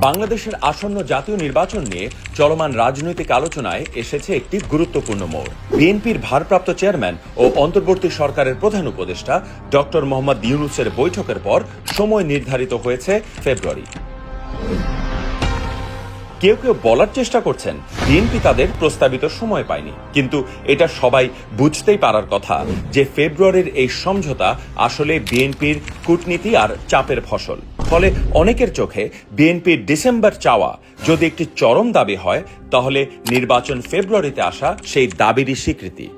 বাংলাদেশের আসন্ন জাতীয় নির্বাচন নিয়ে চলমান রাজনৈতিক আলোচনায় এসেছে একটি গুরুত্বপূর্ণ মোড়। বিএনপির ভারপ্রাপ্ত চেয়ারম্যান ও অন্তর্বর্তী সরকারের প্রধান উপদেষ্টা ডক্টর মোহাম্মদ ইউনূসের বৈঠকের পর সময় নির্ধারিত হয়েছে ফেব্রুয়ারি। কেউ কেউ বলার চেষ্টা করছেন বিএনপি তাদের প্রস্তাবিত সময় পায়নি, কিন্তু এটা সবাই বুঝতেই পারার কথা যে ফেব্রুয়ারির এই সমঝোতা আসলে বিএনপির কূটনীতি আর চাপের ফসল। ফলে অনেকের চোখে বিএনপির ডিসেম্বর চাওয়া যদি একটি চরম দাবি হয়, তাহলে নির্বাচন ফেব্রুয়ারিতে আসা সেই দাবিরই স্বীকৃতি।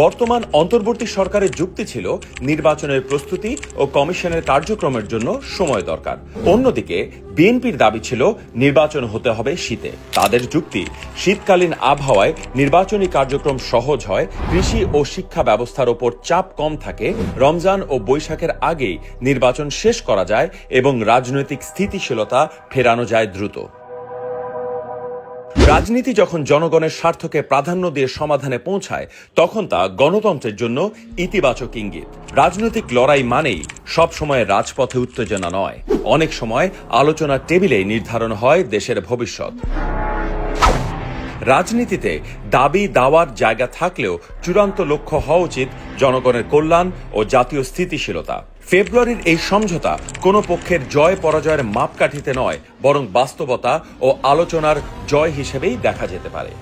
বর্তমান অন্তর্বর্তী সরকারের যুক্তি ছিল নির্বাচনের প্রস্তুতি ও কমিশনের কার্যক্রমের জন্য সময় দরকার। অন্যদিকে বিএনপির দাবি ছিল নির্বাচন হতে হবে শীতে। তাদের যুক্তি, শীতকালীন আবহাওয়ায় নির্বাচনী কার্যক্রম সহজ হয়, কৃষি ও শিক্ষা ব্যবস্থার ওপর চাপ কম থাকে, রমজান ও বৈশাখের আগেই নির্বাচন শেষ করা যায় এবং রাজনৈতিক স্থিতিশীলতা ফেরানো যায় দ্রুত। রাজনীতি যখন জনগণের স্বার্থকে প্রাধান্য দিয়ে সমাধানে পৌঁছায়, তখন তা গণতন্ত্রের জন্য ইতিবাচক ইঙ্গিত। রাজনৈতিক লড়াই মানেই সব সময় রাজপথে উত্তেজনা নয়, অনেক সময় আলোচনার টেবিলেই নির্ধারণ হয় দেশের ভবিষ্যৎ। রাজনীতিতে দাবি দাওয়ার জায়গা থাকলেও চূড়ান্ত লক্ষ্য হওয়া উচিত জনগণের কল্যাণ ও জাতীয় স্থিতিশীলতা। ফেব্রুয়ারির এই সমঝোতা কোনো পক্ষের জয় পরাজয়ের মাপকাঠিতে নয়, বরং বাস্তবতা ও আলোচনার জয় হিসেবেই দেখা যেতে পারে।